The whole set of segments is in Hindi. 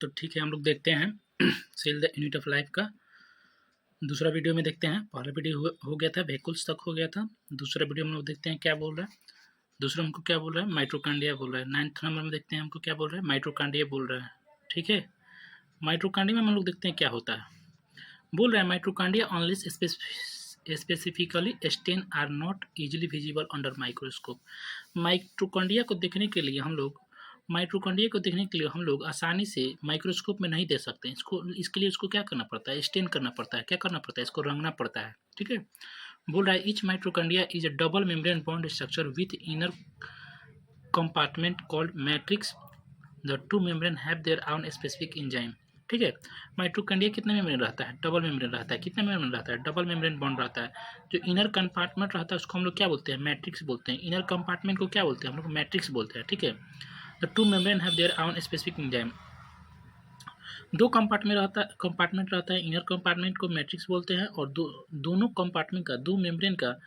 तो ठीक है, हम लोग देखते हैं cell the unit of life का दूसरा वीडियो में देखते हैं। पहला वीडियो हो गया था, व्हीकल्स तक हो गया था। दूसरा वीडियो में हम लोग देखते हैं क्या बोल रहा है। दूसरा हमको क्या बोल रहा है, माइटोकॉन्ड्रिया बोल रहा है। 9th नंबर में देखते हैं हमको क्या बोल रहा है, माइटोकॉन्ड्रिया बोल रहा है। ठीक है, माइटोकॉन्ड्रिया में हम लोग देखते हैं क्या होता है। बोल रहा है mitochondria only specifically stain are not easily visible under microscope. Mitochondria को देखने के लिए हम लोग आसानी से माइक्रोस्कोप में नहीं दे सकते। इसके लिए उसको क्या करना पड़ता है, स्टेन करना पड़ता है। क्या करना पड़ता है, इसको रंगना पड़ता है। ठीक है, बोल रहा है each mitochondria is a double membrane bond structure with inner compartment called matrix. The two membrane have their own specific enzyme. ठीक है, माइटोकॉन्ड्रिया कितने मेम्ब्रेन रहता है, डबल मेम्ब्रेन रहता है। कितने मेम्ब्रेन रहता है, डबल मेम्ब्रेन बॉन्ड रहता है। जो इनर कंपार्टमेंट रहता है उसको हम लोग क्या बोलते हैं, मैट्रिक्स बोलते हैं। इनर कंपार्टमेंट को क्या बोलते हैं, हम लोग मैट्रिक्स बोलते हैं। ठीक है, the two membrane have their own specific enzyme. दो कंपार्टमेंट रहता है। इनर कंपार्टमेंट को मैट्रिक्स बोलते हैं और दोनों कंपार्टमेंट का, दो मेम्ब्रेन का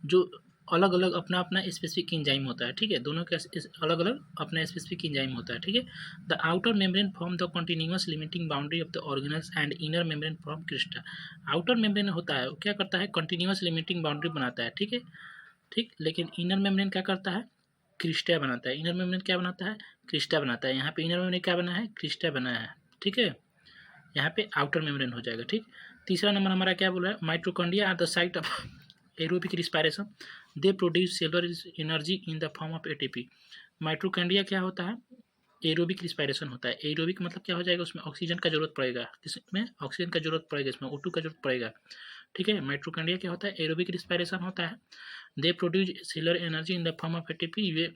जो अलग अलग अपना अपना स्पेसिफिक एंजाइम होता है। ठीक है, दोनों का अलग अलग अपना स्पेसिफिक एंजाइम होता है। ठीक है, the outer membrane form the continuous limiting boundary of the organelles and inner membrane form Crysta. Outer membrane होता है वो क्या करता है, कंटिन्यूअस लिमिटिंग बाउंड्री बनाता है। ठीक है, ठीक, लेकिन इनर मेम्ब्रेन क्या करता है, क्रिस्टा बनाता है। इनर मेम्ब्रेन क्या बनाता है, क्रिस्टा बनाता है। यहाँ पे इनर मेम्ब्रेन क्या बना है, क्रिस्टा बनाया है। ठीक है, यहाँ पे आउटर मेम्ब्रेन हो जाएगा। ठीक, तीसरा नंबर हमारा क्या बोल रहा है, mitochondria are the site of aerobic respiration. They produce cellular energy in the form of ATP. Mitochondria क्या होता है, एरोबिक रिस्पायरेशन होता है। एरोबिक मतलब क्या हो जाएगा, उसमें ऑक्सीजन का जरूरत पड़ेगा। किसमें ऑक्सीजन का जरूरत पड़ेगा, इसमें O2 का जरूरत पड़ेगा। ठीक है, माइटोकॉन्ड्रिया क्या होता है, एरोबिक रिस्पायरेशन होता है। दे produce cellular energy in the form of ATP. ये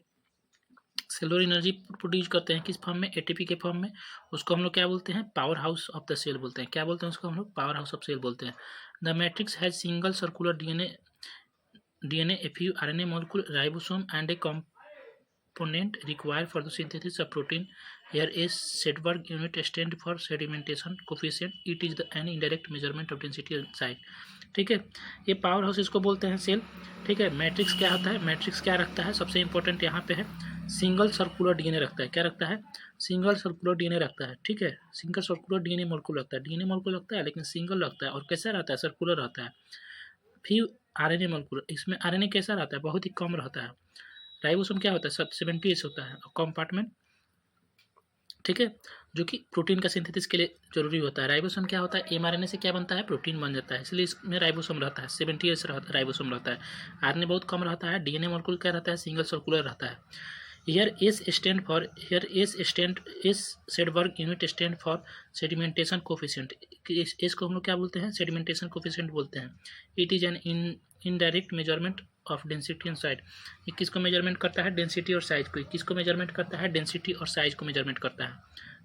सेलुलर एनर्जी प्रोड्यूस करते हैं किस फॉर्म में, एटीपी के फॉर्म में। उसको हम लोग क्या बोलते हैं, power house of the cell बोलते हैं। क्या बोलते हैं उसको हम लोग, पावर हाउस ऑफ सेल बोलते हैं। The matrix has single circular DNA, a few RNA molecule, ribosome, and a component required for the synthesis of protein. Here a Sedgwick unit stands for sedimentation coefficient. It is an indirect measurement of density and size. ठीक है, ये पावर हाउस इसको बोलते हैं सेल। ठीक है, मैट्रिक्स क्या होता है, मैट्रिक्स क्या रखता है, सबसे इंपॉर्टेंट यहाँ पे है सिंगल सर्कुलर डीएनए रखता है। क्या रखता है, सिंगल सर्कुलर डीएनए रखता है। ठीक है, सिंगल सर्कुलर डीएनए मोलेक्यूल रखता है। डीएनए मोलेक्यूल रखता है लेकिन सिंगल रखता है। और कैसा रहता है, सर्कुलर रहता है। फिर आरएनए मोलेक्यूल, इसमें आरएनए कैसा रहता है, बहुत ही कम रहता है। राइबोसोम क्या होता है, 70S होता है। और कंपार्टमेंट, ठीक है, जो कि प्रोटीन का सिंथेसिस के लिए जरूरी होता है। राइबोसोम क्या होता है, एमआरएनए से क्या बनता है, प्रोटीन बन जाता है, इसलिए इसमें राइबोसोम रहता है। 70S राइबोसोम रहता है। आरएनए बहुत कम रहता है। डीएनए मोलेक्यूल क्या रहता है, सिंगल सर्कुलर रहता है। Here S Sedgwick unit stand for sedimentation coefficient। S को हम लोग क्या बोलते हैं, sedimentation coefficient बोलते हैं। It is an indirect measurement of density and size। ये किसको मेजरमेंट करता है, डेंसिटी और साइज को। किसको मेजरमेंट करता है, डेंसिटी और साइज को मेजरमेंट करता है।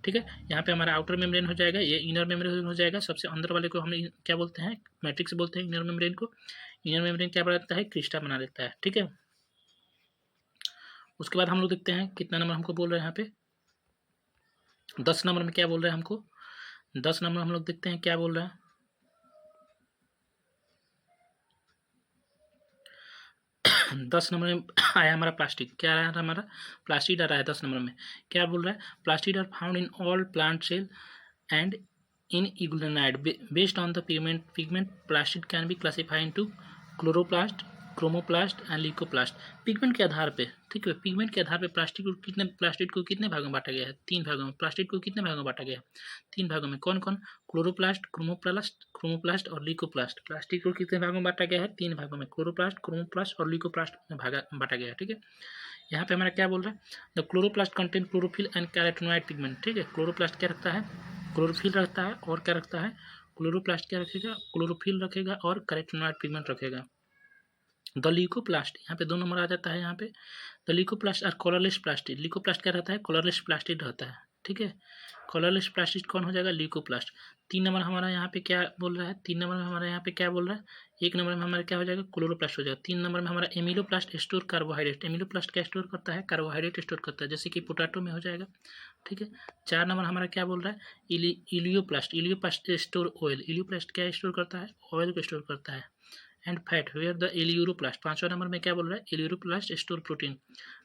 ठीक है, यहाँ पे हमारा आउटर मेम्ब्रेन हो जाएगा, ये इनर मेम्ब्रेन हो जाएगा। सबसे अंदर वाले को हम क्या बोलते हैं, मैट्रिक्स बोलते हैं। इनर मेम्ब्रेन को, इनर मेम्ब्रेन क्या बनाता है, क्रिस्टा बना देता है। ठीक है, उसके बाद हम लोग देखते हैं कितना नंबर हमको बोल रहे हैं यहाँ पे, 10 नंबर में क्या बोल रहे हैं हमको। 10 नंबर हम लोग देखते हैं क्या बोल रहा है। 10 नंबर में आया हमारा प्लास्टिक। क्या आया हमारा, प्लास्टिड आ रहा है 10 नंबर में। क्या बोल रहा है, plastid are found in all plant cell and in euglenoid based on the pigment plastid can be classify into chloroplast, chromoplast and leucoplast. Pigment के आधार पे, ठीक है, पिगमेंट के आधार पे प्लास्टिड को कितने भागों में बांटा गया है, 3 भागों में। प्लास्टिड को कितने भागों में बांटा गया है, 3 भागों में। कौन कौन, क्लोरोप्लास्ट, क्रोमोप्लास्ट और ल्यूकोप्लास्ट। प्लास्टिड को कितने भागों में बांटा गया है, 3 भागों में। क्लोरोप्लास्ट, क्रोमोप्लास्ट और ल्यूकोप्लास्ट में बांटा गया है। ठीक है, यहाँ पे हमारा क्या बोल रहा है, the chloroplast contain chlorophyll and carotenoid pigment. ठीक है, क्लोरोप्लास्ट क्या रखता है, क्लोरोफिल रखता है। और क्या रखता है, क्लोरोप्लास्ट क्या रखेगा, क्लोरोफिल रखेगा और कैरोटीनॉइड पिगमेंट रखेगा। द ल्यूकोप्लास्ट, यहाँ पे 2 नंबर आ जाता है। यहाँ पे द ल्यूकोप्लास्ट और कलरलेस प्लास्टिड। ल्यूकोप्लास्ट क्या रहता है, कलरलेस प्लास्टिड रहता है। ठीक है, कलरलेस प्लास्टिड कौन हो जाएगा, ल्यूकोप्लास्ट। 3 नंबर हमारा यहाँ पे क्या बोल रहा है, 3 नंबर में हमारा यहाँ पे क्या बोल रहा है, 1 नंबर में हमारा क्या हो जाएगा, क्लोरोप्लास्ट हो जाएगा। 3 नंबर में हमारा एमिलोप्लास्ट स्टोर कार्बोहाइड्रेट। एमिलोप्लास्ट क्या स्टोर करता है, कार्बोहाइड्रेट स्टोर करता है, जैसे कि पोटैटो में हो जाएगा। ठीक है, 4 नंबर हमारा क्या बोल रहा है, इलियोप्लास्ट स्टोर ऑयल। इलियोप्लास्ट क्या स्टोर करता है, ऑयल को स्टोर करता है। And fat where the aleuroplast. 5वां नंबर में क्या बोल रहा है, एलियूरोप्लास्ट स्टोर प्रोटीन।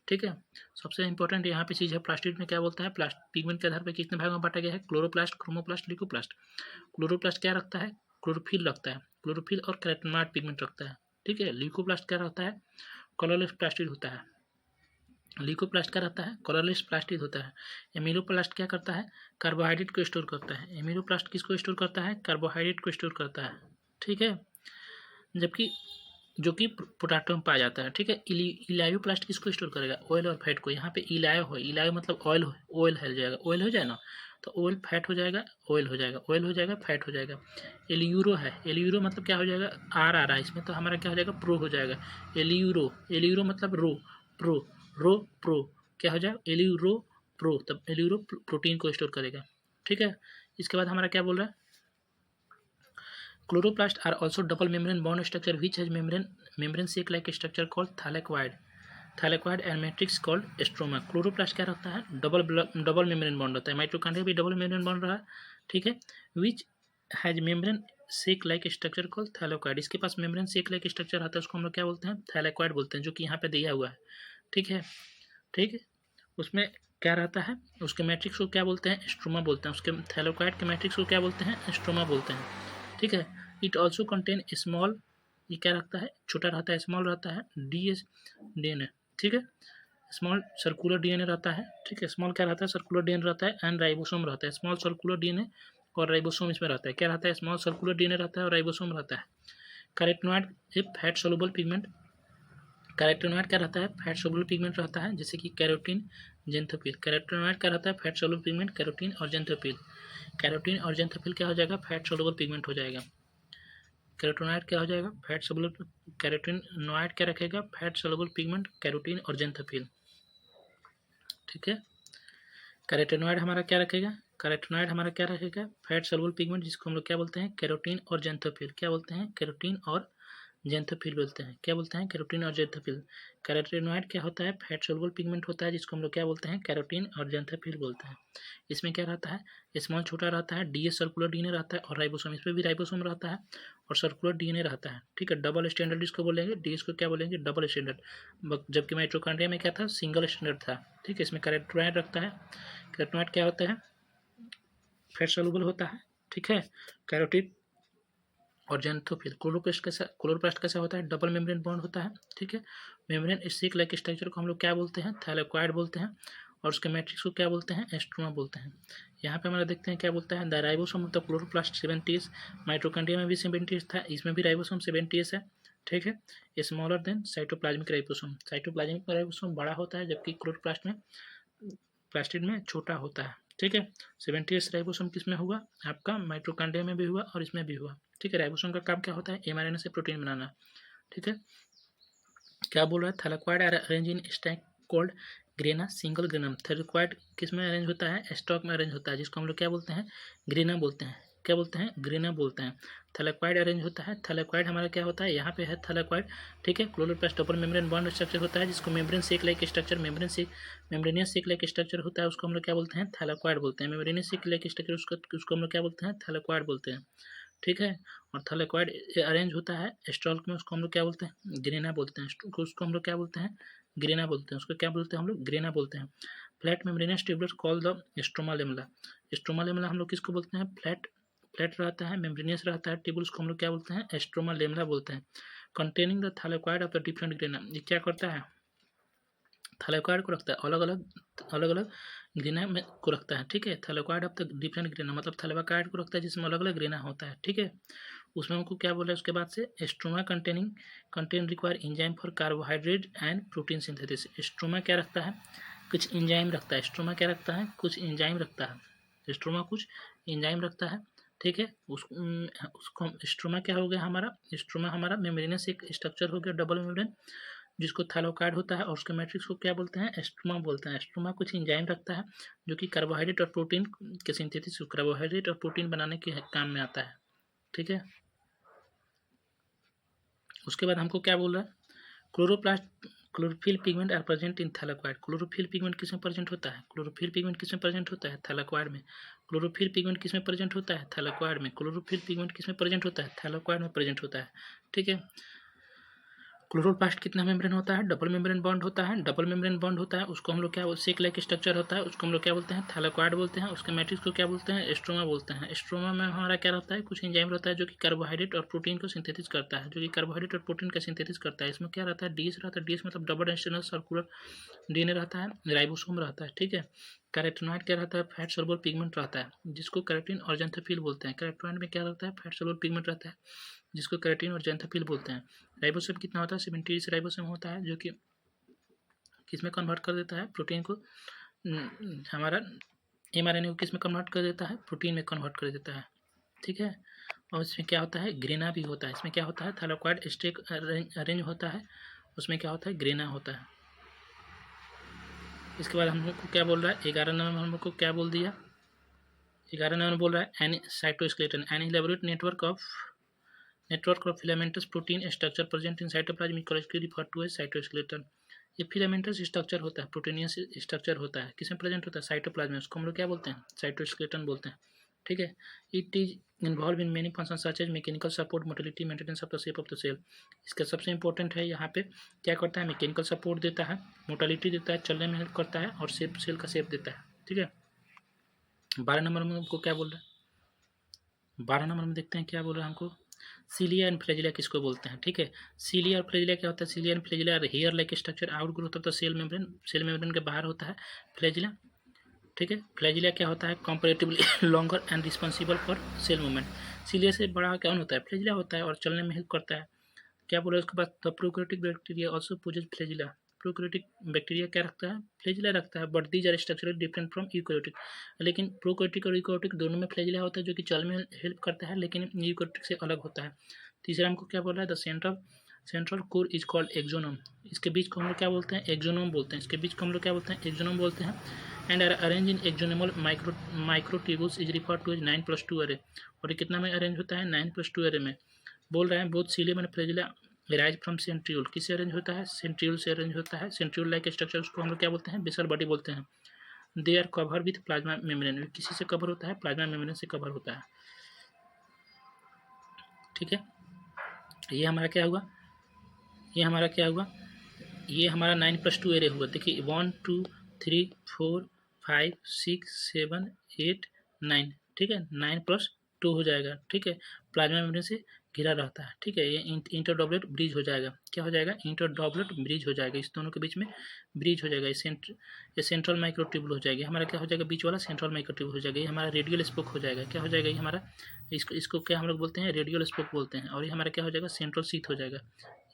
ठीक है। सबसे इंपॉर्टेंट यहाँ पे चीज़ है प्लास्टिड में क्या बोलता है, प्लास्टिक पिगमेंट के आधार पर कितने भागों में बांटा गया है, क्लोरोप्लास्ट, क्रोमोप्लास्ट, ल्यूकोप्लास्ट। क्लोरोप्लास्ट क्या रखता है, क्लोरोफिल रखता है, क्लोरोफिल और कैरोटीनॉइड पिगमेंट रखता है, ठीक है। ल्यूकोप्लास्ट क्या रहता है, कलरलेस प्लास्टिड होता है। ल्यूकोप्लास्ट क्या रहता है, कलरलेस प्लास्टिड होता है। एमिलोप्लास्ट क्या करता है, कार्बोहाइड्रेट को स्टोर करता है। एमिलोप्लास्ट किसको स्टोर करता है, कार्बोहाइड्रेट को स्टोर करता है, ठीक है। जबकि जो कि पोटैटो में पाया जाता है, ठीक है। इलायोप्लास्ट किसको स्टोर करेगा, ऑयल और फैट को। यहाँ पे इलायो हो, इलायो मतलब ऑयल हो, ऑयल हो जाएगा, ऑयल हो जाए ना तो ऑयल फैट हो जाएगा, ऑयल हो जाएगा, ऑयल हो जाएगा, फैट हो जाएगा। एलियूरो है, एलियूरो मतलब क्या हो जाएगा, आर आ रहा है इसमें तो हमारा क्या हो जाएगा, प्रो हो जाएगा। एलियूरो, एलियूरो मतलब रो, प्रो, रो प्रो क्या हो जाएगा, एलियूरो प्रो, तब एलियूरो प्रोटीन को स्टोर करेगा, ठीक है। इसके बाद हमारा क्या बोल रहा है, chloroplasts are also double membrane bond structure which has membrane sac like structure called thylakoid and matrix called stroma। Chloroplast क्या रखता है, डबल मेम्ब्रेन बॉन्ड होता है। माइटोकॉन्ड्रिया भी डबल मेम्ब्रेन बॉन्ड रहा, ठीक है। Which has membrane sac like structure called thylakoid. इसके पास मेम्ब्रेन सेक लाइक स्ट्रक्चर आता है, उसको हम लोग क्या बोलते हैं, थैलेकॉइड बोलते हैं, जो कि यहाँ पे दिया हुआ है, ठीक है। ठीक है, उसमें क्या रहता है, उसके मैट्रिक्स को क्या बोलते हैं, स्ट्रोमा बोलते हैं। उसके थैलेकॉइड के मैट्रिक्स को क्या बोलते हैं, स्ट्रोमा बोलते हैं, ठीक है। इट ऑल्सो कंटेन स्मॉल, ये क्या रखता है, छोटा रहता है, स्मॉल रहता है, DNA, ठीक है। स्मॉल सर्कुलर DNA रहता है, ठीक है। स्मॉल क्या रहता है, सर्कुलर DNA रहता है, एंड राइबोसोम रहता है। स्मॉल सर्कुलर DNA और राइबोसोम इसमें रहता है, क्या रहता है, स्मॉल सर्कुलर DNA रहता है और राइबोसोम रहता है। कैरोटीनॉइड ए फैट सोलुबल पिगमेंट, कैरोटीनॉइड क्या रहता है, फैट सोलुबल पिगमेंट रहता है, जैसे कि कैरोटीन, जेंथोफिल। कैरोटीनॉइड क्या रहता है, फैट सोलुबल पिगमेंट, कैरोटीन और जेंथोफिल। कैरोटीन और जेंथोफिल क्या हो जाएगा, फैट सोलुबल पिगमेंट हो जाएगा। कैरोटीनॉइड क्या हो जाएगा, फैट सोलुबल, कैरोटीनॉइड क्या रखेगा, फैट सोलुबल पिगमेंट, कैरोटीन और जेंथोफिल, ठीक है। कैरोटीनॉइड हमारा क्या रखेगा, कैरोटीनॉइड हमारा क्या रखेगा, फैट सोलुबल पिगमेंट, जिसको हम लोग क्या बोलते हैं, कैरोटीन और जेंथोफिल। क्या बोलते हैं, कैरोटीन और जेंथोफिल बोलते हैं, क्या बोलते हैं, कैरोटीन और जेंथोफिल। कैरोटीनॉइड क्या होता है, फैट सोलुबल पिगमेंट होता है, जिसको हम लोग क्या बोलते हैं, कैरोटीन और जेंथोफिल बोलते हैं। इसमें क्या रहता है, स्मॉल छोटा रहता है, डीएस सर्कुलर डीएनए रहता है, और राइबोसोम, इसमें भी राइबोसोम रहता है और सर्कुलर डीएनए रहता है, ठीक है। डबल स्टैंडर्ड इसको बोलेंगे, डीएस को क्या बोलेंगे, डबल स्टैंडर्ड, जबकि माइटोकॉन्ड्रिया में क्या था, सिंगल स्टैंडर्ड था, ठीक है। इसमें कैरोटीनॉइड रखता है, कैरोटीनॉइड क्या होता है, फैट सोलुबल होता है, ठीक है। कैरोटीन और जेंथोफिल। क्लोरोप्लास्ट कैसा होता है, डबल मेम्ब्रेन बॉन्ड होता है, ठीक है। मेम्ब्रेन स्टिक लाइक स्ट्रक्चर को हम लोग क्या बोलते हैं, थैलेकॉइड बोलते हैं, और उसके मैट्रिक्स को क्या बोलते हैं, स्ट्रोमा बोलते हैं। यहाँ पे हमारा देखते हैं क्या बोलता है, the ribosome of the chloroplast 70s। Mitochondria में भी 70s था, इसमें भी राइबोसोम 70s है, ठीक है। Smaller than cytoplasmic ribosome. Cytoplasmic ribosome बड़ा होता है, जबकि क्लोरोप्लास्ट में, प्लास्टिड में छोटा होता है, ठीक है। 70s राइबोसोम किस में हुआ, आपका माइटोकॉन्ड्रिया में भी हुआ और इसमें भी हुआ, ठीक है। राइबोसोम का काम क्या होता है, mRNA से प्रोटीन बनाना, ठीक है। क्या बोल रहा है, thylakoid are arrange in stack called grana single granum. Thylakoid किस में अरेंज होता है, स्टॉक में अरेंज होता है, जिसको हम लोग क्या बोलते हैं, ग्रेना बोलते हैं, क्या बोलते हैं, ग्रेना बोलते हैं। थैलेकॉइड अरेंज होता है, थैलेकॉइड हमारा क्या होता है, यहाँ पे है थैलेकॉइड, ठीक है। Chloroplast double membrane bond structure होता है, जिसको membrane sac like structure, membranosus सेक लाइक स्ट्रक्चर होता है, उसको हम लोग क्या बोलते हैं, थैलेकॉइड बोलते हैं। मेम्ब्रेनियस सेक लाइक स्ट्रक्चर उसको हम लोग क्या बोलते हैं, थैलेकॉइड बोलते हैं, ठीक है। और थैलेकॉइड अरेंज होता है स्टॉक में, उसको हम लोग क्या बोलते हैं, ग्रेना बोलते हैं। उसको हम लोग क्या बोलते हैं, ग्रेना बोलते हैं, उसको क्या बोलते हैं हम लोग, ग्रेना बोलते हैं। Flat membranes tubular call the stroma lamella. Stroma lamella हम लोग किसको बोलते हैं, फ्लैट, फ्लैट रहता है, मेम्ब्रेनियस रहता है, ट्यूबुल उसको हम लोग क्या बोलते हैं, स्ट्रोमा लेमला बोलते हैं। Containing the thylakoid of the different grana, ये क्या करता है, थैलेकॉइड को रखता है, अलग अलग ग्रेना में को रखता है, ठीक है। Thylakoid of the different grana मतलब थैलेकॉइड को रखता है जिसमें अलग अलग ग्रेना होता है, ठीक है। उसमें हमको क्या बोला है उसके बाद से, stroma contain require enzyme for carbohydrate and protein synthesis. Stroma क्या रखता है, कुछ इंजाइम रखता है। स्ट्रोमा क्या रखता है, कुछ इंजाइम रखता है। स्ट्रोमा कुछ इंजाइम रखता है, ठीक है। उसको स्ट्रोमा क्या हो गया हमारा, स्ट्रोमा हमारा मेम्ब्रेनस एक स्ट्रक्चर हो गया, डबल मेम्ब्रेन, जिसको थैलेकॉइड होता है, और उसके मैट्रिक्स को क्या बोलते हैं, स्ट्रोमा बोलते हैं। स्ट्रोमा कुछ इंजाइम रखता है, जो कि कार्बोहाइड्रेट और प्रोटीन के सिंथेसिस, कार्बोहाइड्रेट और प्रोटीन बनाने के काम में आता है, ठीक है। उसके बाद हमको क्या बोल रहा है, chloroplast chlorophyll pigment are present in thylakoid. Chlorophyll pigment किसमें प्रेजेंट होता है, क्लोरोफिल पिगमेंट किसमें प्रेजेंट होता है, थैलेकॉइड में। क्लोरोफिल पिगमेंट किसमें प्रेजेंट होता है, थैलेकॉइड में। क्लोरोफिल पिगमेंट किसमें प्रेजेंट होता है, थैलेकॉइड में प्रेजेंट होता है, ठीक है। क्लोरोप्लास्ट कितना मेम्ब्रेन होता है? डबल मेम्ब्रेन बॉन्ड होता है। डबल मेम्ब्रेन बॉन्ड होता है उसको हम लोग क्या बोलते हैं? सेक लाइक स्ट्रक्चर होता है उसको हम लोग क्या बोलते हैं? थैलेकोइड बोलते हैं। उसके मैट्रिक्स को क्या बोलते हैं? स्ट्रोमा बोलते हैं। स्ट्रोमा में हमारा क्या रहता है? कुछ एंजाइम रहता है जो कि कार्बोहाइड्रेट और प्रोटीन को सिंथेसिस करता है, जो कि कार्बोहाइड्रेट और प्रोटीन का सिंथेसिस करता है। इसमें क्या रहता है? डीएस रहता है। डीएस मतलब डबल एक्सटर्नल सर्कुलर डीएनए रहता है। राइबोसोम रहता है, ठीक है। कैरोटीनॉइड क्या रहता है? फैट सोल्युबल पिगमेंट रहता है जिसको कैरोटीन और ज़ैंथोफिल बोलते हैं। कैरोटीनॉइड में क्या रहता है? फैट सोल्युबल पिगमेंट रहता है जिसको कैरोटीन और ज़ैंथोफिल बोलते हैं। राइबोसोम कितना होता है? 76 राइबोसोम होता है जो कि किसमें कन्वर्ट कर देता है? प्रोटीन को हमारा एमआरएनए को किसमें कन्वर्ट कर देता है? प्रोटीन में कन्वर्ट कर देता है, ठीक है। और इसमें क्या होता है? ग्रेना भी होता है। इसमें क्या होता है? थैलेकोइड स्टेक अरेंज होता है, उसमें क्या होता है? ग्रेना होता है। इसके बाद हम लोग को क्या बोल रहा है? 11 नंबर में हम लोग को क्या बोल दिया? 11 नंबर बोल रहा है an cytoskeleton, an elaborate network of filamentous protein structure present in cytoplasm is referred to as cytoskeleton. ये फिलामेंटस स्ट्रक्चर होता है, प्रोटीनियस स्ट्रक्चर होता है, किसमें प्रेजेंट होता है? साइटोप्लाज्म में। उसको हम लोग क्या बोलते हैं? साइटोस्केलेटन बोलते हैं, ठीक है। It is involve in many function such as mechanical support, motility, maintenance of the shape of the cell. इसका सबसे इंपॉर्टेंट है यहाँ पे क्या करता है? मैकेनिकल सपोर्ट देता है, मोटिलिटी देता है, चलने में हेल्प करता है, और शेप सेल का शेप देता है, ठीक है। 12 नंबर में हमको क्या बोल रहा है? 12 नंबर में देखते हैं क्या बोल रहा है हमको। सीलिया एंड फ्लैजिला किसको बोलते हैं, ठीक है। सीलिया और फ्लैजिला क्या होता है? Cilia and flagella hair like structure out growth of the cell membrane के बाहर होता है फ्लैजिला, ठीक है। फ्लैजिला क्या होता है? Comparatively longer and responsible for cell movement. Cilia से बड़ा कौन होता है? फ्लैजिला होता है, और चलने में हेल्प करता है। क्या बोला उसके बाद? The prokaryotic bacteria also possess flagella. Prokaryotic bacteria क्या रखता है? फ्लैजिला रखता है, but these are structurally different from eukaryotic. लेकिन प्रोकैरियोटिक और यूकैरियोटिक दोनों में फ्लैजिला होता है जो कि चल में हेल्प करता है, लेकिन यूकैरियोटिक से अलग होता है। तीसरा हमको क्या बोल रहा है? The central core is called axoneme. इसके बीच को हम लोग क्या बोलते हैं? एक्सोनोम बोलते हैं। इसके बीच को हम लोग क्या बोलते हैं? एक्सोनोम बोलते हैं। And are arrange in axonemal microtubules is referred to as 9+2 array. और ये कितना में अरेंज होता है? 9+2 अरे में। बोल रहे हैं both cilium and flagella rise from centriole. किससे अरेंज होता है? सेंट्रियोल से अरेंज होता है। सेंट्रियोल लाइक स्ट्रक्चर उसको हम लोग क्या बोलते हैं? बेसल बॉडी बोलते हैं। They are cover with plasma membrane. किसी से कवर होता है? प्लाज्मा मेम्ब्रेन से कवर होता है, ठीक है। ये हमारा क्या हुआ? ये हमारा क्या हुआ? ये हमारा 9+2 एरे हुआ। देखिए 1 2 3 4 5 6 7 8 9, ठीक है। 9+2 हो जाएगा, ठीक है। प्लाज्मा मेम्ब्रेन से घिरा रहता है, ठीक है। ये इंटरडॉपलेट ब्रिज हो जाएगा। क्या हो जाएगा? इंटरडॉपलेट ब्रिज हो जाएगा। इस दोनों के बीच में ब्रिज हो जाएगा। ये सेंट्रल माइक्रोट्यूबुल हो जाएगी। हमारा क्या हो जाएगा? बीच वाला सेंट्रल माइक्रोट्यूबुल हो जाएगा। ये हमारा रेडियल स्पोक हो जाएगा। क्या हो जाएगा? ये हमारा इसको क्या हम लोग बोलते हैं? रेडियल स्पोक बोलते हैं। और ये हमारा क्या हो जाएगा? सेंट्रल शीथ हो जाएगा।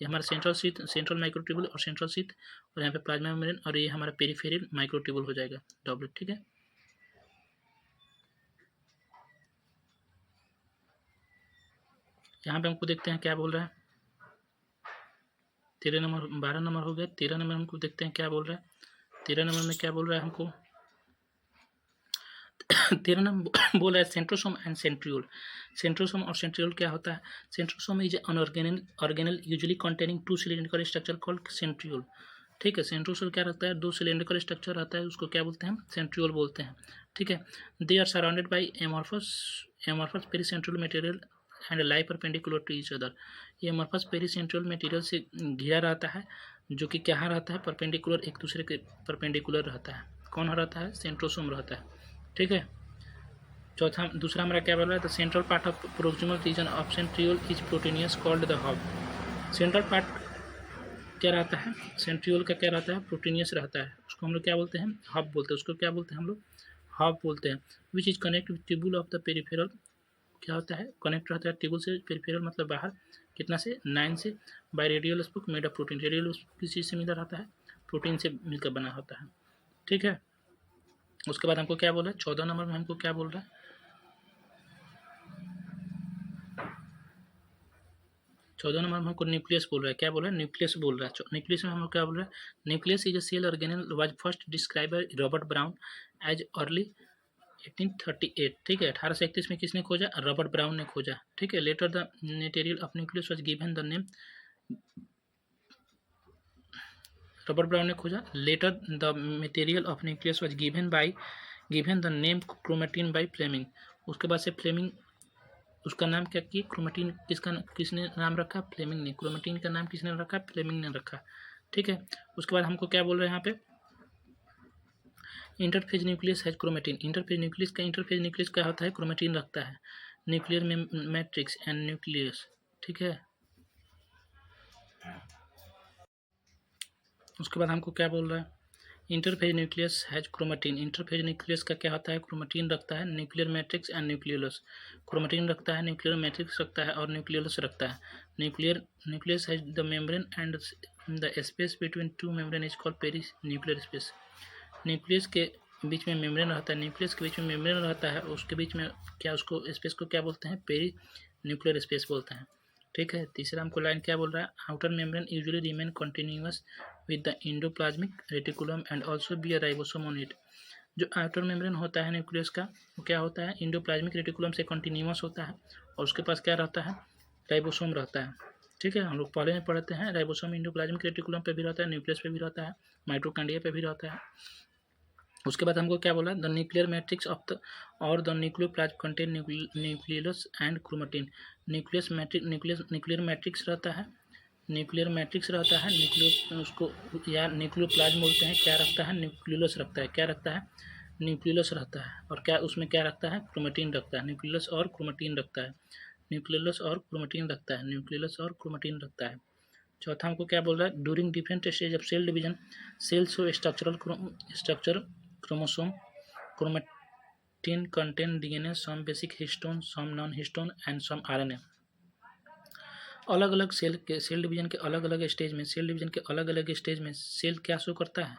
ये हमारा सेंट्रल माइक्रोट्यूबुल और सेंट्रल शीथ, और यहाँ पे प्लाज्मा मेम्ब्रेन, और ये हमारा पेरिफेरल माइक्रोट्यूबुल हो जाएगा डॉपलेट, ठीक है। यहाँ पे हमको देखते हैं क्या बोल रहा है। 13 नंबर 12 नंबर हो गया। 13 नंबर हमको देखते हैं क्या बोल रहा है। 13 नंबर में क्या बोल रहा है हमको? 13 नंबर बोल रहा है सेंट्रोसोम एंड सेंट्रियोल। सेंट्रोसोम और सेंट्रियोल क्या होता है? Centrosome is an organelle usually containing 2 cylindrical structure called centriole, ठीक है। सेंट्रोसोल क्या रहता है? 2 सिलिंड्रिकल स्ट्रक्चर रहता है, उसको क्या बोलते हैं? सेंट्रियोल बोलते हैं, ठीक है। They are surrounded by amorphous pericentriolar material and lie perpendicular to each other. ये एमॉर्फस पेरीसेंट्रियल मटेरियल से घिरा रहता है, जो कि क्या रहता है? परपेंडिकुलर, एक दूसरे के परपेंडिकुलर रहता है। कौन रहता है? सेंट्रोसोम रहता है, ठीक है। दूसरा हमारा क्या बोल रहा है? The central part of proximal region of centriole is proteinaceous called the hub. Central part क्या रहता है? सेंट्रियोल का क्या रहता है? प्रोटीनियस रहता है। उसको हम लोग क्या बोलते हैं? हब बोलते हैं। उसको क्या बोलते हैं हम लोग? हब बोलते हैं। Which is connect with tubule of the peripheral. क्या होता है? कनेक्ट रहता है ट्यूबुल से, पेरिफेरल मतलब बाहर, कितना से? 9 से, bye radial spoke made of protein. Radial spoke किस चीज़ से मिला रहता है? प्रोटीन से मिलकर बना होता है, ठीक है। उसके बाद हमको क्या बोल रहा है? 14 नंबर में हमको क्या बोल रहा है? 14 नंबर में हमको न्यूक्लियस बोल रहा है। क्या बोल रहा है? न्यूक्लियस बोल रहा है। न्यूक्लियस में हम क्या बोल रहा है? Nucleus is a cell organelle was first describe by Robert Brown as early 1838, ठीक है। 1831 में किसने खोजा? रॉबर्ट ब्राउन ने खोजा, ठीक है। Later the material of nucleus was given the name, Robert Brown ने खोजा। Later the material of nucleus was given the name chromatin by Fleming. उसके बाद से फ्लेमिंग उसका नाम क्या किए, क्रोमेटिन किसने नाम रखा, फ्लेमिंग ने। क्रोमेटिन का नाम किसने रखा, फ्लेमिंग ने रखा। ठीक है, उसके बाद हमको क्या बोल रहे हैं यहाँ पे, इंटरफेज न्यूक्लियस है क्रोमेटिन। इंटरफेज न्यूक्लियस क्या होता है, क्रोमेटिन रखता है। न्यूक्लियर मैट्रिक्स एंड न्यूक्लियस, ठीक है। उसके बाद हमको क्या बोल रहा है, interphase nucleus has chromatin. Interphase nucleus का क्या होता है, क्रोमेटिन रखता है। Nuclear matrix and nucleolus, chromatin रखता है, न्यूक्लियर मैट्रिक्स रखता है और न्यूक्लियोलस रखता है। Nucleus has the membrane and the space between two membrane is called perinuclear space. Nucleus के बीच में मेम्ब्रेन रहता है, न्यूक्लियस के बीच में मेम्ब्रेन रहता है, उसके बीच में क्या, उसको स्पेस को क्या बोलते हैं, पेरी न्यूक्लियर स्पेस बोलते हैं। ठीक है, तीसरा हमको लाइन क्या बोल रहा है, outer membrane usually remain continuous with the endoplasmic reticulum and also be a ribosome on it. जो आउटर मेम्ब्रेन होता है न्यूक्लियस का, वो क्या होता है, एंडोप्लाज्मिक रेटिकुलम से कंटिन्यूअस होता है और उसके पास क्या रहता है, राइबोसोम रहता है। ठीक है, हम लोग पहले में पढ़ते हैं, राइबोसोम एंडोप्लाज्मिक रेटिकुलम पे भी रहता है, न्यूक्लियस पे भी रहता है, माइटोकॉन्ड्रिया पे भी रहता है। उसके बाद हमको क्या बोला, the nuclear matrix of the और the nucleoplasm contain nucleolus and chromatin. Nuclear matrix रहता है, न्यूक्लियर मैट्रिक्स रहता है, न्यूक्लियो उसको या न्यूक्लियोप्लाज्म बोलते हैं, क्या रखता है, न्यूक्लियोलस रखता है। क्या रखता है, न्यूक्लियोलस रहता है। और क्या उसमें क्या रखता है, क्रोमेटिन रखता है। न्यूक्लियोलस और क्रोमेटिन रखता है, न्यूक्लियोलस और क्रोमेटिन रखता है, न्यूक्लियोलस और क्रोमेटिन रखता है। चौथा हमको क्या बोल रहा है, during different stage of cell division cell show structure chromosome chromatin contain DNA some basic histone some non histone and some RNA. अलग अलग सेल डिवीजन के अलग अलग स्टेज में सेल क्या शो करता है,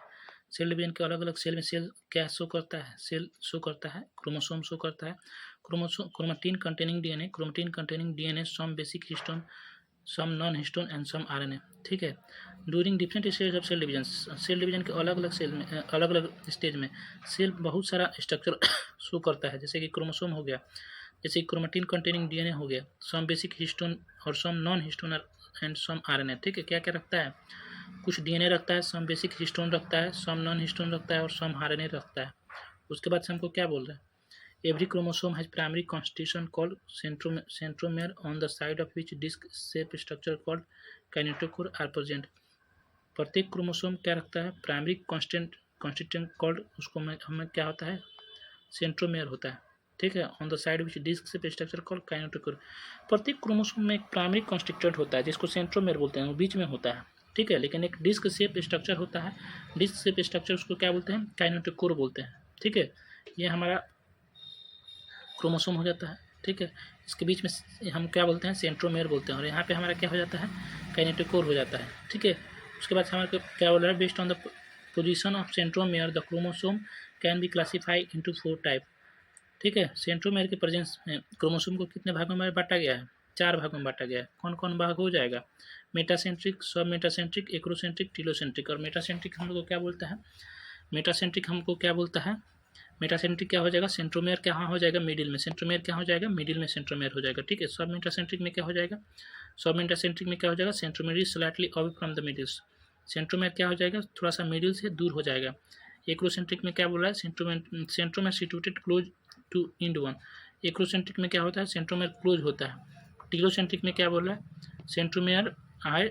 सेल डिवीजन के अलग अलग सेल में सेल क्या शो करता है, सेल शो करता है क्रोमोसोम शो करता है। Chromatin containing DNA some basic histone some non histone and some RNA. ठीक है, during different stage of cell division के अलग अलग स्टेज में सेल बहुत सारा स्ट्रक्चर शो करता है, जैसे कि क्रोमोसोम हो गया, जैसे क्रोमेटिन कंटेनिंग डीएनए हो गया, सम बेसिक हिस्टोन और some non histone and some RNA. ठीक है, क्या क्या रखता है, कुछ डीएनए रखता है, सम बेसिक हिस्टोन रखता है, सम नॉन हिस्टोन रखता है और सम आरएनए रखता है। उसके बाद से हमको क्या बोल रहे हैं, every chromosome has primary constitution called centromere on the side of which disc shape structure called kinetochore are present. प्रत्येक क्रोमोसोम क्या रखता है, प्राइमरी कॉन्स्टिट्यूएंट कॉल्ड, उसको हमें क्या होता है, सेंट्रोमेयर होता है। ठीक है, on the side which disc shape structure called kinetochore. प्रत्येक क्रोमोसोम में एक प्राइमरी कॉन्स्टिट्यूएंट होता है जिसको सेंट्रोमेयर बोलते हैं, वो बीच में होता है। ठीक है, लेकिन एक डिस्क शेप स्ट्रक्चर होता है, डिस्क शेप स्ट्रक्चर उसको क्या बोलते हैं, काइनेटोकोर बोलते हैं। ठीक है, ये हमारा क्रोमोसोम हो जाता है। ठीक है, इसके बीच में हम क्या बोलते हैं, सेंट्रोमेयर बोलते हैं, और यहाँ पे हमारा क्या हो जाता है, काइनेटोकोर हो जाता है। ठीक है, उसके बाद हमारे क्या बोल रहा है, based on the position of centromere the chromosome can be classify into 4 type. ठीक है, सेंट्रोमेयर के प्रेजेंस में क्रोमोसोम को कितने भागों में बांटा गया है, 4 भागों में बांटा गया है। कौन कौन भाग हो जाएगा, मेटासेंट्रिक, सब मेटासेंट्रिक, एक्रोसेंट्रिक, टीलोसेंट्रिक। और मेटासेंट्रिक हम लोग को क्या बोलता है, मेटासेंट्रिक हमको क्या बोलता है, मेटासेंट्रिक क्या हो जाएगा, सेंट्रोमेयर क्या हो जाएगा, मिडिल में, सेंट्रोमेयर क्या हो जाएगा, मिडिल में सेंट्रोमेयर हो जाएगा। ठीक है, सब मेटासेंट्रिक में क्या हो जाएगा, सब मेटासेंट्रिक में क्या हो जाएगा, centromere is slightly away from the middle. Centromere क्या हो जाएगा, थोड़ा सा मिडिल से दूर हो जाएगा। एक्रोसेंट्रिक में क्या बोल रहा है, centromere situated close to end one. Acrocentric में क्या होता है, सेंट्रोमेयर क्लोज होता है। टीलोसेंट्रिक में क्या बोल रहा है, सेंट्रोमेयर आए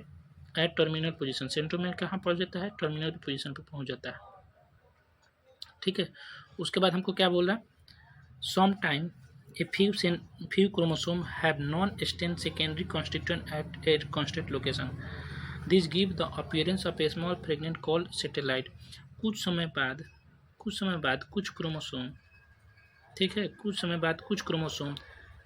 एट टर्मिनल पोजीशन, सेंट्रोमेयर कहाँ पहुँच जाता है, टर्मिनल पोजीशन पर पहुँच जाता है। ठीक है, उसके बाद हमको क्या बोल रहा है, some time a few chromosome have non-stent secondary constituent at a constant location. This give the appearance of a small fragment called satellite. कुछ समय बाद कुछ क्रोमोसोम, ठीक है, कुछ समय बाद कुछ क्रोमोसोम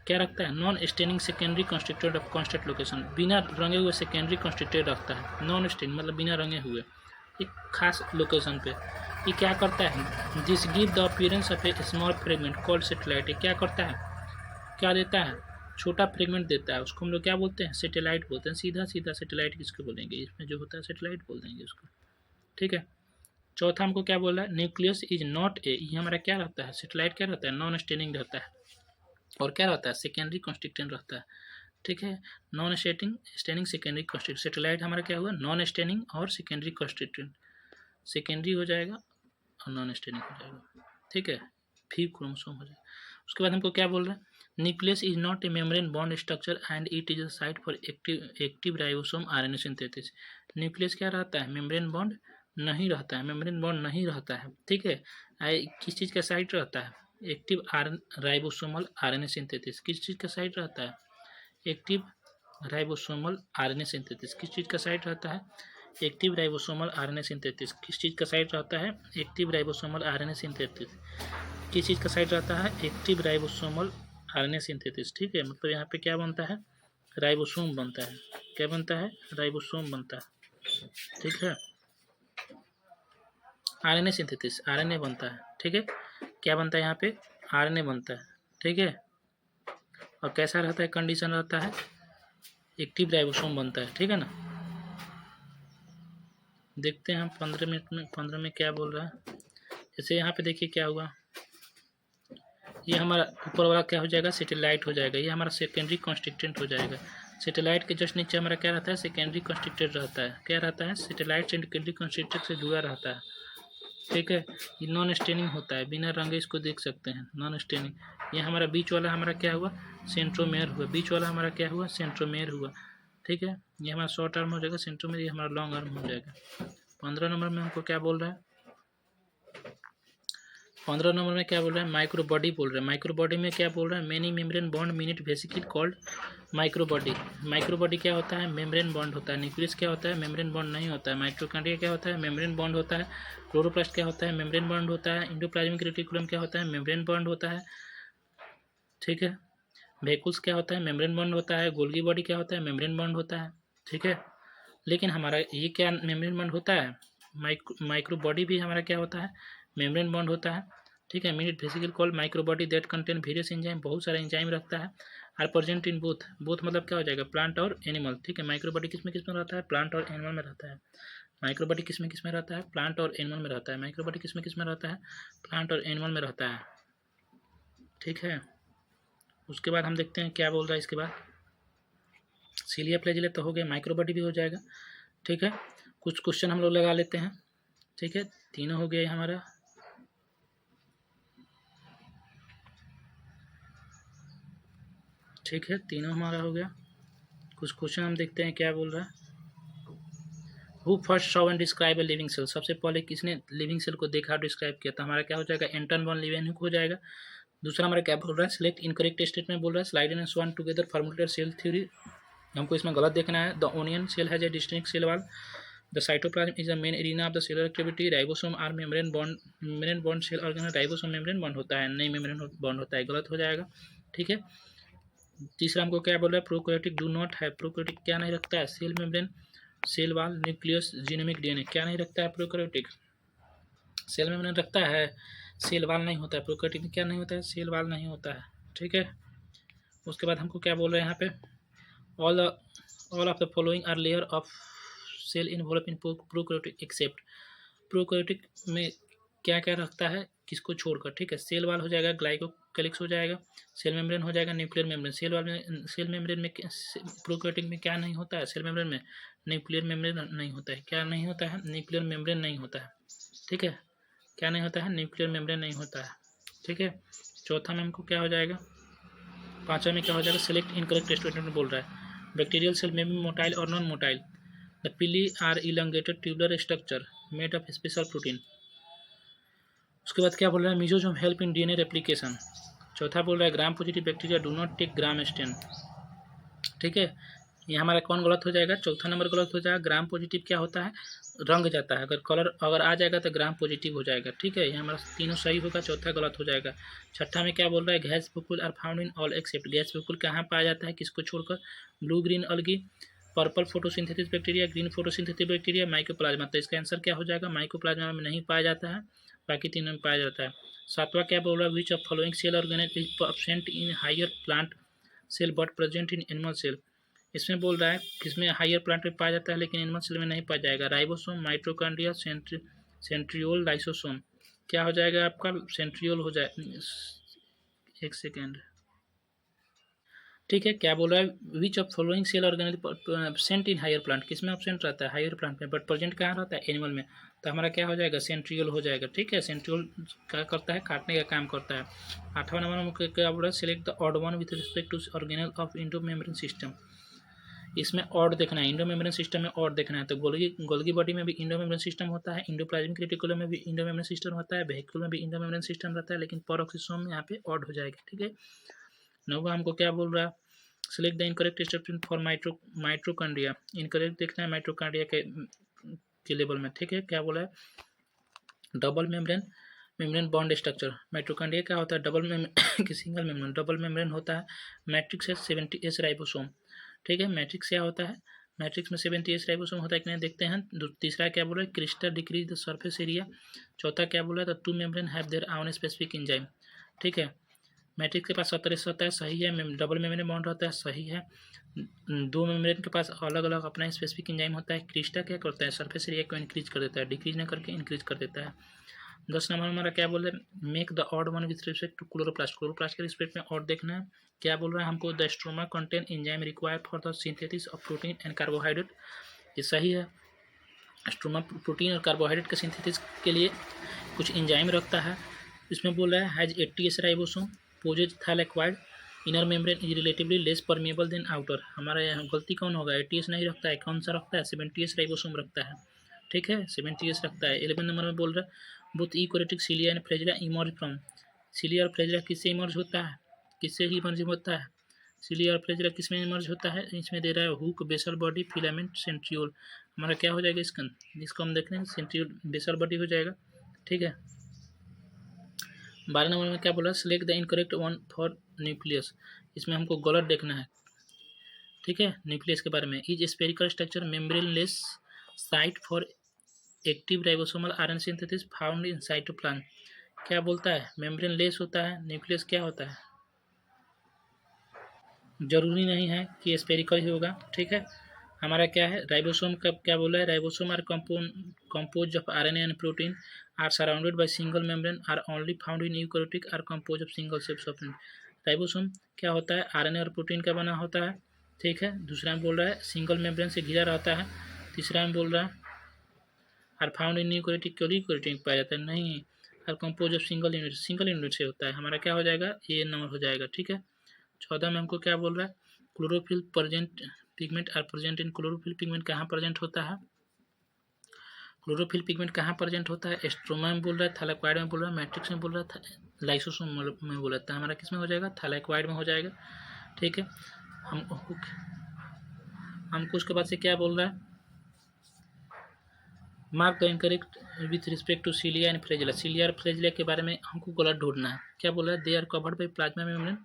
क्या रखता है, non staining secondary constituent of constant location, बिना रंगे हुए सेकेंडरी कॉन्स्टिट्यूएंट रखता है। नॉन स्टेनिंग मतलब बिना रंगे हुए, एक खास लोकेशन पे। ये क्या करता है, this give the appearance of A small fragment called satellite. ये क्या करता है, क्या देता है, छोटा फ्रेगमेंट देता है, उसको हम लोग क्या बोलते हैं, सेटेलाइट बोलते हैं। सीधा सीधा सेटेलाइट किसको बोलेंगे, इसमें जो होता है सेटेलाइट बोल देंगे उसको। ठीक है, चौथा हमको क्या बोल रहा है, न्यूक्लियस इज नॉट ए, ये हमारा क्या रहता है, सेटेलाइट क्या रहता है, नॉन स्टेनिंग रहता है, और क्या रहता है, सेकेंडरी कॉन्स्टिट्यूएंट रहता है। ठीक है, non staining secondary constituent, satellite हमारा क्या हुआ, नॉन स्टेनिंग और सेकेंडरी कॉन्स्टिट्यूएंट, सेकेंडरी हो जाएगा और नॉन स्टेनिंग हो जाएगा। ठीक है, 5 क्रोमोसोम हो जाएगा। उसके बाद हमको क्या बोल रहे हैं, nucleus is not A membrane bond structure and it is a site for active ribosome RNA synthesis. Nucleus क्या रहता है? मेम्ब्रेन बॉन्ड नहीं रहता है, मेम्ब्रेन बॉन्ड नहीं रहता है, ठीक है। किस चीज़ का साइट रहता है? Active ribosomal RNA synthesis. किस चीज़ का साइट रहता है? Active ribosomal RNA synthesis. किस चीज़ का साइट रहता है? Active ribosomal RNA synthesis. किस चीज़ का साइट रहता है? Active ribosomal RNA synthesis. किस चीज़ का साइट रहता है? एक्टिव राइबोसोमल आरएनए सिंथेसिस, ठीक है। मतलब यहाँ पे क्या बनता है? राइबोसोम बनता है। क्या बनता है? राइबोसोम बनता है, ठीक है। आरएनए सिंथेसिस, आरएनए बनता है, ठीक है। क्या बनता है यहाँ पे? आरएनए बनता है, ठीक है। और कैसा रहता है? कंडीशन रहता है एक्टिव राइबोसोम बनता है, ठीक है ना। देखते हैं हम 15 मिनट में 15 में क्या बोल रहा है। जैसे यहाँ पे देखिए क्या हुआ, ये हमारा ऊपर वाला क्या हो जाएगा? सेटेलाइट हो जाएगा। ये हमारा सेकेंडरी कॉन्स्टिट्यूएंट हो जाएगा। सेटेलाइट के जस्ट नीचे हमारा क्या रहता है? सेकेंडरी कॉन्स्टिट्यूएंट रहता है। क्या रहता है? सेटेलाइट सेकेंडरी कॉन्स्टिट्यूएंट से जुड़ा रहता है, ठीक है। ये नॉन स्टेनिंग होता है, बिना रंगे इसको देख सकते हैं, नॉन स्टेनिंग। ये हमारा बीच वाला हमारा क्या हुआ? सेंट्रोमेयर हुआ। बीच वाला हमारा क्या हुआ? सेंट्रोमेयर हुआ, ठीक है। ये हमारा शॉर्ट आर्म हो जाएगा सेंट्रोमेयर, ये हमारा लॉन्ग आर्म हो जाएगा। 15 नंबर में हमको क्या बोल रहा है? 15 नंबर में क्या बोल रहा है? माइक्रो बॉडी बोल रहा है। माइक्रो बॉडी में क्या बोल रहा है? Many membrane bond minute vesicle called micro body. Micro body क्या होता है? मेम्ब्रेन बॉन्ड होता है। न्यूक्लियस क्या होता है? मेम्ब्रेन बॉन्ड नहीं होता है। माइटोकॉन्ड्रिया क्या होता है? मेम्ब्रेन बॉन्ड होता है। क्लोरोप्लास्ट क्या होता है? मेम्ब्रेन बॉन्ड होता है। एंडोप्लाज्मिक रेटिकुलम क्या होता है? मेम्ब्रेन बॉन्ड होता है, ठीक है। वेहिकल्स क्या होता है? मेम्ब्रेन बॉन्ड होता है। गोल्गी बॉडी क्या होता है? मेम्ब्रेन बॉन्ड होता है, ठीक है। लेकिन हमारा ये क्या मेम्ब्रेन बॉन्ड होता है? माइक्रो बॉडी भी हमारा क्या होता है? मेम्ब्रेन बॉन्ड होता है, ठीक है। Minute vesicle call micro body that contain various enzyme, बहुत सारे एंजाइम रखता है। Are present in both, both मतलब क्या हो जाएगा? प्लांट और एनिमल, ठीक है। माइक्रो बॉडी किस में रहता है? प्लांट और एनिमल में रहता है। माइक्रो बॉडी किस में रहता है? प्लांट और एनिमल में रहता है। माइक्रो बॉडी किस में रहता है? प्लांट और एनिमल में रहता है, ठीक है। उसके बाद हम देखते हैं क्या बोल रहा है इसके बाद। सीलिया फ्लैजिला तो हो गया, माइक्रो बॉडी भी हो जाएगा, ठीक है। कुछ क्वेश्चन हम लोग लगा लेते हैं, ठीक है। तीनों हो गया हमारा। ठीक है, तीनों हमारा हो गया। कुछ क्वेश्चन हम देखते हैं क्या बोल रहा है। Who first saw and describe a living cell, सबसे पहले किसने लिविंग सेल को देखा, डिस्क्राइब किया? तो हमारा क्या हो जाएगा? एंटन वॉन लीवेनहुक हो जाएगा। दूसरा हमारा क्या बोल रहा है? सिलेक्ट इनकरेक्ट स्टेटमेंट बोल रहा है। Schleiden and Schwann together formulated cell theory, हमको इसमें गलत देखना है। The onion cell has a distinct cell wall. The cytoplasm is the main arena of the cellular activity. Ribosome are membrane bound cell organ. Ribosome membrane bound होता है, नहीं मेम्ब्रेन बॉन्ड होता है, गलत हो जाएगा, ठीक है। तीसरा हमको क्या बोल रहा है? Prokaryotic do not have. Prokaryotic क्या नहीं रखता है? Cell membrane, cell wall, nucleus, genomic DNA. क्या नहीं रखता है प्रोकैरियोटिक? सेल मेम्ब्रेन रखता है, सेल वॉल नहीं होता है। प्रोकैरियोटिक में क्या नहीं होता है? सेल वॉल नहीं होता है, ठीक है। उसके बाद हमको क्या बोल रहे हैं यहाँ पे? All of the following are layer of cell involve in prokaryotic except. Prokaryotic में क्या क्या रखता है, किसको छोड़कर, ठीक है। सेल वाल हो जाएगा, ग्लाइकोकैलिक्स हो जाएगा, सेल मेम्ब्रेन हो जाएगा, न्यूक्लियर मेम्ब्रेन। सेल मेम्ब्रेन में प्रोकैरियोटिक में क्या नहीं होता है? सेल मेम्ब्रेन में न्यूक्लियर मेम्ब्रेन नहीं होता है। क्या नहीं होता है? न्यूक्लियर मेम्ब्रेन नहीं होता है, ठीक है। क्या नहीं होता है? न्यूक्लियर मेम्ब्रेन नहीं होता है, ठीक है। चौथा में हमको क्या हो जाएगा? पाँचवा में क्या हो जाएगा? सिलेक्ट इनकरेक्ट स्टेटमेंट बोल रहा है। बैक्टीरियल सेल में भी मोटाइल और non motile. The pili are elongated tubular structure made of special protein. उसके बाद क्या बोल रहा है? Mesosome help in DNA replication. चौथा बोल रहा है gram positive bacteria do not take gram stain, ठीक है। ये हमारा कौन गलत हो जाएगा? चौथा नंबर गलत हो जाएगा। ग्राम पॉजिटिव क्या होता है? रंग जाता है, अगर कलर अगर आ जाएगा तो ग्राम पॉजिटिव हो जाएगा, ठीक है। ये हमारा तीनों सही होगा, चौथा गलत हो जाएगा। छठा में क्या बोल रहा है? Gas vacuole are found in all except. Gas vacuole कहाँ पाया जाता है, किसको छोड़कर? Blue green algae, purple photosynthesis bacteria, green photosynthesis bacteria, mycoplasma. तो इसका आंसर क्या हो जाएगा? माइकोप्लाज्मा में नहीं पाया जाता है, बाकी तीनों में पाया जाता है। सातवां क्या बोल रहा है? Which of following cell organelles is absent in higher plant cell but present in animal cell. इसमें बोल रहा है किसमें हायर प्लांट में पाया जाता है लेकिन एनिमल सेल में नहीं पाया जाएगा? Ribosome, mitochondria, centriole, lysosome. क्या हो जाएगा आपका? सेंट्रियोल हो जाए, एक सेकेंड, ठीक है। क्या बोल रहा है, which of following cell organism absent in higher plant, किस में एब्सेंट रहता है, हायर प्लांट में, बट प्रेजेंट कहाँ रहता है, एनिमल में। तो हमारा क्या हो जाएगा, सेंट्रियोल हो जाएगा। ठीक है, सेंट्रियोल क्या करता है, काटने का काम करता है। 8वां नंबर में क्या बोल रहा है, select the odd one with respect to organelle of endomembrane system. इसमें ऑड देखना है, इंडो मेम्ब्रेन सिस्टम में ऑड देखना है। तो गोल्गी बॉडी में भी इंडो मेम्ब्रेन सिस्टम होता है, इंडोप्लाज्मिक रेटिकुलम में भी इंडो मेम्ब्रेन सिस्टम होता है, वेहिकल में भी इंडो मेम्ब्रेन सिस्टम रहता है, लेकिन पेरोक्सिसोम में यहाँ पे ऑड हो जाएगा। ठीक है। 9वां हमको क्या बोल रहा है, select the incorrect statement for mitochondria. Incorrect देखना है माइट्रोकॉन्ड्रिया के लेवल में। ठीक है। क्या बोला है, double membrane bond structure. Mitochondria क्या होता है, डबल मेम्ब्रेन की सिंगल मेम्ब्रेन, डबल मेम्ब्रेन होता है। मैट्रिक्स है 70S राइबोसोम। ठीक है। मैट्रिक्स क्या होता है, मैट्रिक्स में 70S राइबोसोम होता है कि नहीं देखते हैं। तीसरा क्या बोल रहा है, crystal decrease the surface area. चौथा क्या बोला है, the two membrane have their own specific enzyme. ठीक है। मैट्रिक्स के पास 17 होता है, सही है। डबल मेम्ब्रेन बॉन्ड होता है, सही है। दो मेम्ब्रेन के पास अलग अलग अपना स्पेसिफिक एंजाइम होता है। क्रिस्टा क्या करता है, सरफेस एरिया को इंक्रीज कर देता है, डिक्रीज ना करके इंक्रीज कर देता है। 10 नंबर हमारा क्या बोल रहा है, make the odd one with respect to chloroplast. Chloroplast के रिस्पेक्ट में ऑड देखना है। क्या बोल रहा है हमको, the stroma contain enzyme required for the synthesis of protein and carbohydrate. ये सही है। स्ट्रोमा प्रोटीन और कार्बोहाइड्रेट के सिंथेसिस के लिए कुछ एंजाइम रखता है। इसमें बोल रहा है has 80S ribosome, possess thylakoid, inner membrane is relatively less permeable than outer. हमारा यहाँ गलती कौन होगा, 80S नहीं रखता है, कौन सा रखता है, 70S राइबोसोम रखता है। ठीक है, 70S रखता है। 11 नंबर में बोल रहा है both eukaryotic cilia and flagella emerge from. Cilia और फ्लैजिला किससे इमर्ज होता है, किससे ही इमर्ज होता है, सिलिया और फ्लैजिला किस में इमर्ज होता है, इसमें दे रहा है hook, basal body, filament, centriole. हमारा क्या हो जाएगा इसको हम देख रहे हैं, सेंट्रियोल बेसल बॉडी हो जाएगा। ठीक है। 12 नंबर में क्या बोला, select the incorrect one for nucleus. इसमें हमको गलत देखना है। ठीक है। न्यूक्लियस के बारे में, is spherical structure membraneless site for active ribosomal RNA synthesis found in cytoplasm. क्या बोलता है, मेम्ब्रेनलेस होता है। न्यूक्लियस क्या होता है, जरूरी नहीं है कि स्पेरिकल ही होगा। ठीक है। हमारा क्या है, राइबोसोम का क्या बोला है, ribosome are composed of RNA and protein are surrounded by single membrane are only found in eukaryotic are composed of single cells of ribosome क्या होता है, आरएनए और प्रोटीन का बना होता है। ठीक है। दूसरा में बोल रहा है सिंगल मेम्ब्रेन से घिरा रहता है। तीसरा में बोल रहा है आर फाउंड इन यूकैरियोटिक, केवल यूकैरियोटिक पाया जाता है, नहीं, are compose of single unit से होता है। हमारा क्या हो जाएगा, ये नंबर हो जाएगा। ठीक है। 14 में हमको क्या बोल रहा है, chlorophyll present pigment are present in. Chlorophyll pigment कहाँ प्रेजेंट होता है, क्लोरोफिल पिगमेंट कहाँ प्रेजेंट होता है, एस्ट्रोमा में बोल रहा है, थैलेक्वाइड में बोल रहा है, मैट्रिक्स में बोल रहा है, लाइसोसोम में बोल रहा है। हमारा किस में हो जाएगा, थैलेक्वाइड में हो जाएगा। ठीक है। हमको उसके बाद से क्या बोल रहा है, mark the incorrect with respect to cilia and flagella. Cilia और फ्लैजिला के बारे में हमको गलत ढूंढना है। क्या बोल रहा है, they are covered by plasma membrane.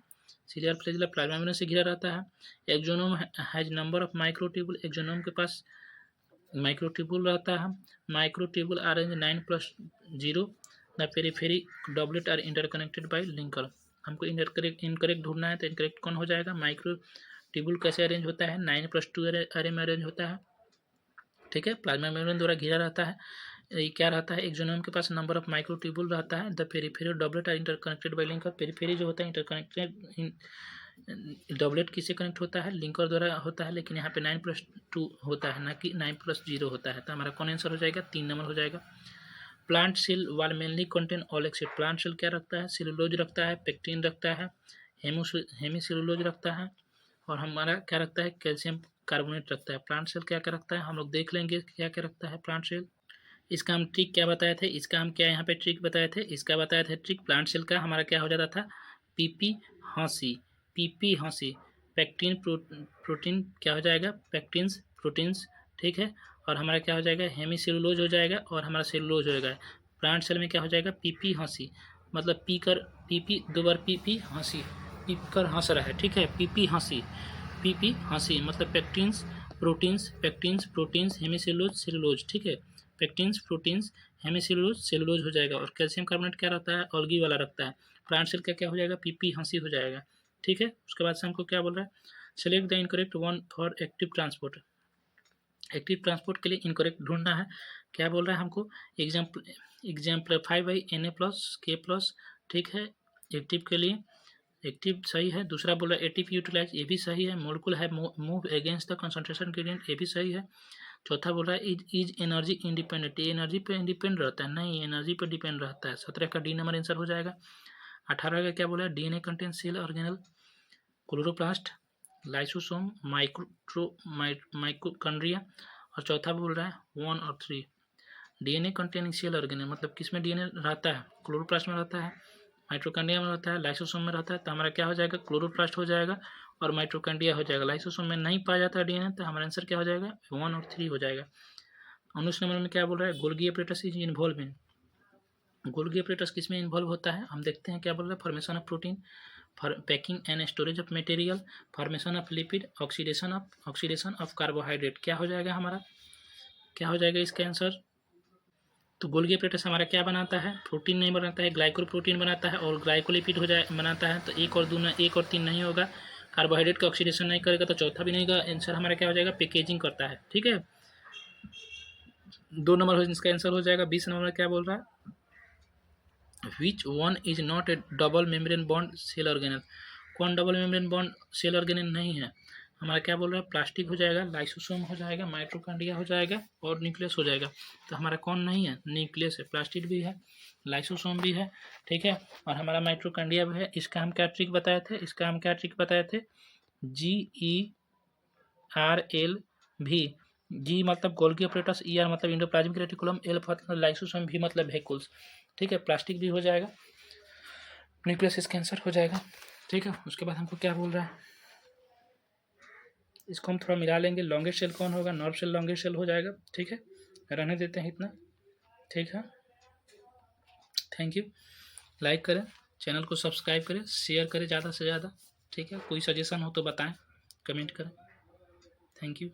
Cilia और फ्लैजिला प्लाज्मा मेम्ब्रेन से घिरा रहता है। Axoneme has number of microtubule, axoneme के पास माइक्रोट्यूबुल रहता है। Microtubule arrange 9+0। The periphery doublet are interconnected by linker. हमको इनकरेक्ट ढूंढना है, तो इनकरेक्ट कौन हो जाएगा, माइक्रोट्यूबुल कैसे अरेंज होता है, 9+2 अरे में अरेंज होता है। ठीक है। प्लाज्मा मेम्ब्रेन द्वारा घिरा रहता है। ये क्या रहता है, एक्सोनोम के पास नंबर ऑफ माइक्रोट्यूबुल रहता है। The periphery doublet are interconnected by linker. Periphery जो होता है इंटरकनेक्टेड, डॉबलेट किससे कनेक्ट होता है, लिंकर द्वारा होता है, लेकिन यहाँ पे 9+2 होता है, ना कि 9+0 होता है। तो हमारा कौन आंसर हो जाएगा, 3 नंबर हो जाएगा। Plant cell wall mainly contain oleic acid. Plant cell क्या रखता है, सेलुलोज रखता है, पेक्टिन रखता है, हेमीसेलुलोज रखता है, और हमारा क्या रखता है, कैल्शियम कार्बोनेट रखता है। प्लांट सेल क्या क्या रखता है, हम लोग देख लेंगे क्या क्या रखता है प्लांट सेल। इसका हम ट्रिक क्या बताए थे, इसका हम क्या यहाँ पे ट्रिक बताए थे, इसका बताए थे ट्रिक प्लांट सेल का हमारा क्या हो जाता था, पीपी हंसी, पीपी हंसी। पैक्टिन प्रोटीन क्या हो जाएगा, पैक्टिन्स प्रोटीन्स। ठीक है। और हमारा क्या हो जाएगा, हेमी सेलुलोज हो जाएगा, और हमारा सेलुलोज हो जाएगा। प्लांट सेल में क्या हो जाएगा, पीपी हंसी, मतलब पीपी 2 बार पीपी हंसी, पीप कर हंस रहा है। ठीक है। पीपी हंसी, पीपी हंसी मतलब पैक्टिन्स प्रोटीन्स हेमीसेलुलोज सेलुलोज। ठीक है। पैक्टिन्स प्रोटीन्स हेमीसेलुलोज सेलुलोज हो जाएगा, और कैल्शियम कार्बोनेट क्या रहता है, ऑल्गी वाला रखता है। प्लांट सेल का क्या हो जाएगा, पीपी हंसी हो जाएगा। ठीक है। उसके बाद से हमको क्या बोल रहा है, select the incorrect one for active transport. Active transport के लिए इनकरेक्ट ढूंढना है। क्या बोल रहा है हमको, एग्जाम्पलीफाई बाई Na+K+। ठीक है। एक्टिव के लिए एक्टिव सही है। दूसरा बोल रहा है एटीपी यूटिलाइज, ये भी सही है। मोलिकुल है move against the concentration gradient, ये भी सही है। चौथा बोल रहा है इज एनर्जी इंडिपेंडेंट, ये एनर्जी पे इंडिपेंड रहता है, नहीं एनर्जी पे डिपेंड रहता है। 17 का डी नंबर आंसर हो जाएगा। 18 का क्या बोला है, DNA contain cell organelle, chloroplast, lysosome, mitochondria. और चौथा बोल रहा है 1 और 3 डीएनए कंटेनिंग सेल ऑर्गेनल, मतलब किसमें डीएनए रहता है, क्लोरोप्लास्ट में रहता है, माइटोकॉन्ड्रिया में रहता है, लाइसोसोम में रहता है। तो हमारा क्या हो जाएगा, क्लोरोप्लास्ट हो जाएगा और माइटोकॉन्ड्रिया हो जाएगा। लाइसोसोम में नहीं पाया जाता है डीएनए, तो हमारा आंसर क्या हो जाएगा, 1 और 3 हो जाएगा। 19 नंबर में क्या बोल रहा है, Golgi apparatus is involve in, Golgi apparatus किस में इन्वॉल्व होता है, हम देखते हैं क्या बोल रहा है, formation of protein, packing and storage of material, formation of lipid, oxidation of carbohydrate. क्या हो जाएगा हमारा, क्या हो जाएगा इसका आंसर। तो गोल्गी एपरेटस हमारा क्या बनाता है, प्रोटीन नहीं बनाता है, ग्लाइकोप्रोटीन बनाता है और ग्लाइकोलिपिड हो जाए बनाता है। तो 1 और 3 नहीं होगा। कार्बोहाइड्रेट का ऑक्सीडेशन नहीं करेगा, तो चौथा भी नहीं होगा। आंसर हमारा क्या हो जाएगा, पैकेजिंग करता है। ठीक है, 2 नंबर इसका आंसर हो जाएगा। 20 नंबर क्या बोल रहा है, which one is not a double membrane bound cell organelle, कौन double membrane bound cell organelle नहीं है, हमारा क्या बोल रहा है, प्लास्टिक हो जाएगा, लाइसोसोम हो जाएगा, माइटोकॉन्ड्रिया हो जाएगा और न्यूक्लियस हो जाएगा। तो हमारा कौन नहीं है, न्यूक्लियस है, प्लास्टिक भी है, लाइसोसोम भी है। ठीक है, और हमारा माइटोकॉन्ड्रिया भी है। इसका हम क्या ट्रिक बताए थे, GERL भी, जी मतलब गोल्गी ऑपरेटस, ER मतलब इंडोप्लाज्मिक रेटिकुलम, L मतलब लाइसोसोम, भी मतलब वेहिकल्स। ठीक है, प्लास्टिक भी हो जाएगा, न्यूक्लियस इसका आंसर हो जाएगा। ठीक है, उसके बाद हमको क्या बोल रहा है, इसको हम थोड़ा मिला लेंगे। लॉन्गेस्ट सेल कौन होगा, नर्व सेल लॉन्गेस्ट सेल हो जाएगा। ठीक है, रहने देते हैं इतना। ठीक है, थैंक यू। लाइक करें, चैनल को सब्सक्राइब करें, शेयर करें ज़्यादा से ज़्यादा। ठीक है, कोई सजेशन हो तो बताएं, कमेंट करें। Thank you.